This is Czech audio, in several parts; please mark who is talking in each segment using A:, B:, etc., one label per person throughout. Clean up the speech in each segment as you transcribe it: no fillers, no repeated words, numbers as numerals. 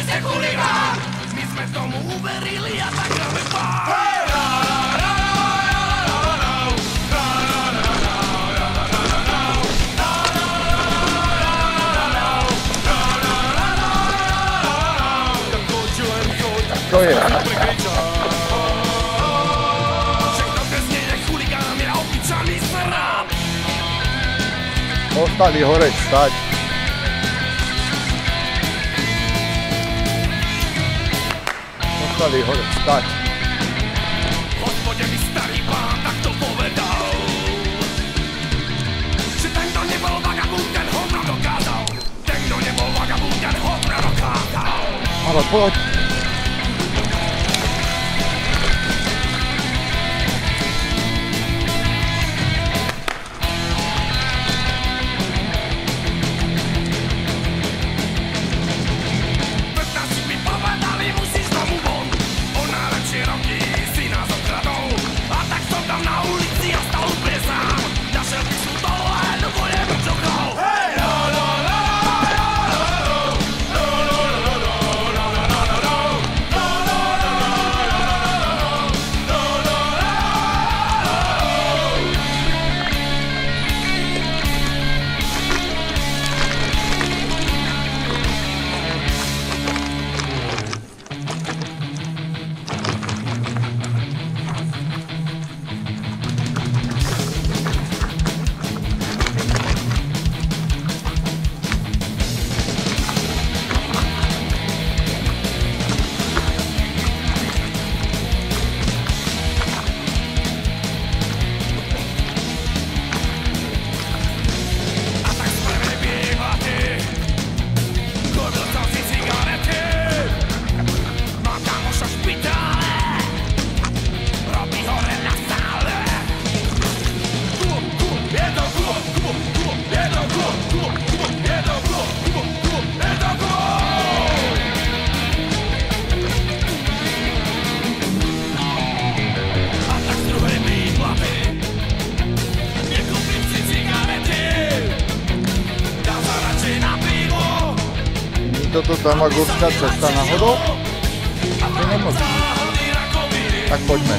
A: ste chuligán. My sme tomu uverili a tak dáme pár.
B: To je.
A: Všechno ke změně chuligán je opičaný srát.
B: Ostali hore stať. Ostali hore stať.
A: Hospodě mi starý pán tak to povedal, že ten, kdo nebol vagabund, ten hovno dokázal. Ten, kdo nebol vagabund, ten hovno dokázal.
B: Ale poď. Toto Tamagurská cesta náhodou? To nemôžem. Tak poďme.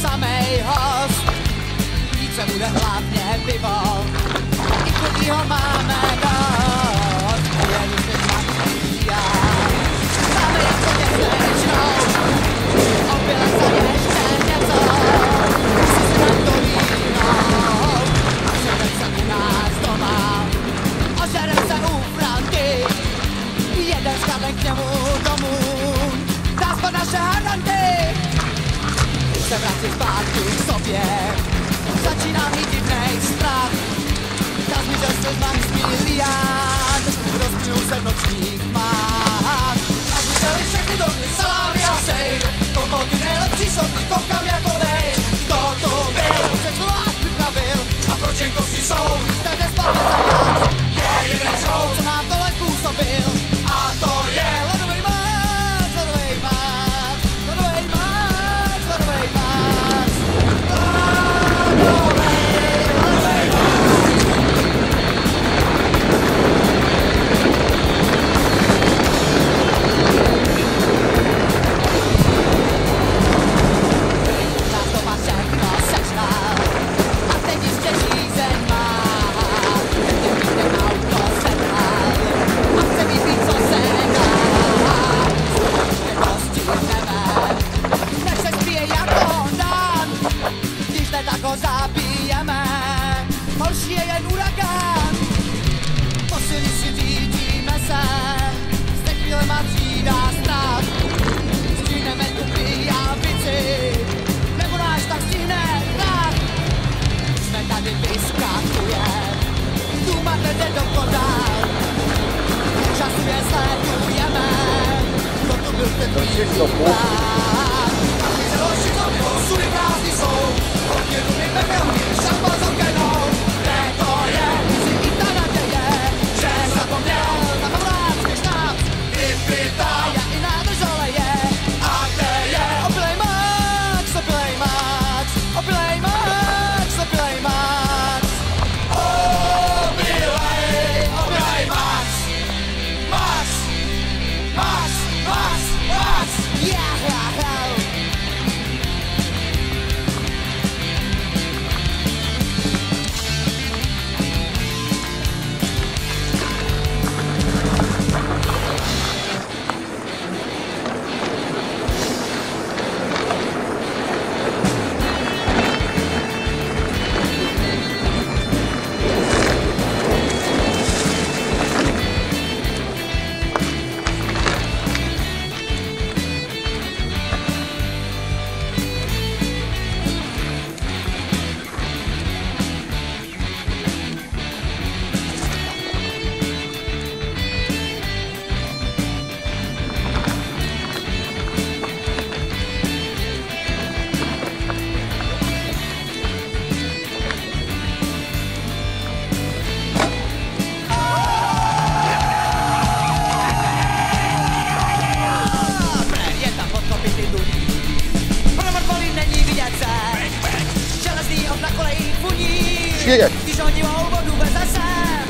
C: Samej host, více bude hlavně pivo, i chudýho máme dost, jedu se špatný já. Máme jako dětečnou, opěle se ještě něco, si se nám to vínou, ožerem se u nás doma, ožerem se u Franky, jeden skladek k němu domů, dá spod naše hadanky. Se vracím zpátky k sobě, začínám mít divnej strach. Ta zmizel se z mých miliard, rozplynu se v nočních tmách. A zmizeli všechny doby, salámy a sejr, koho ty nejlepší sorty koukám jako dej. Kdo to byl, všechno vás připravil, a proč jen kosti jsou, tak nespáte za nás. Je jeden show, co nám tohle způsobil, a to je ledový max, ledový max, ledový max, ledový max. Zabijeme, horší je jen uragán. Po silnici řídíme se, zde chvíle má třídá strach. Stihneme tu pijavici, nebo náš tak stihne hrát. Jsme tady vyskakujem, tu máte jde do podál. Časově sledujeme, kdo tu byl ten tvůj plán. A my se horší to bylo, sudy prázdný jsou. Jedu mi pekelný, šampa s okenou. Kde to je, si i ta naděje, že zapomněl na pavlácký štáb. Vypitá je i nádrž oleje. A kde je opilej max, opilej max, opilej max, opilej max. Opilej, opilej max, max, max, max, max. Yeah, yeah, yeah.
B: Když
C: oni mohou vodu veze sem,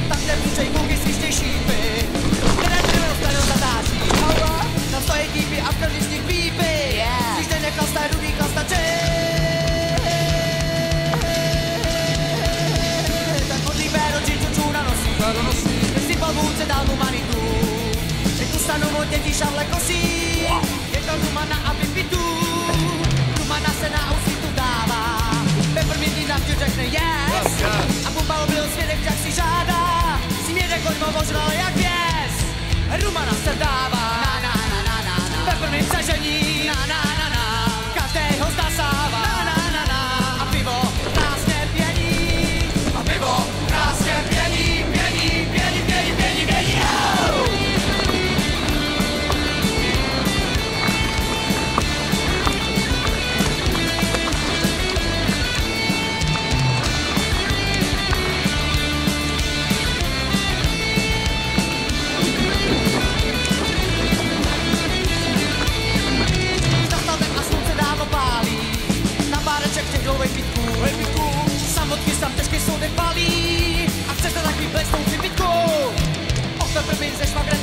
C: tak nepůjčej kůky svištěj šípy. Nenajdeme dostanou zatáčí, tam stojí típy a v každý z nich pípy. Když ten nechlaste rudý chlastači, tak podlí péro džinčučů na nosí. Když si po vůdce dal mu manitu, teď tu stanu od dětí šavle kosí. Je to rumana a pipitu, rumana se na úsvitu dává. Pepperminty na vždy řekne yes, a Pumba byl svědek, jak si žádá. Si mě koňmo ožral jak věz, rumana Švagr by ze švagra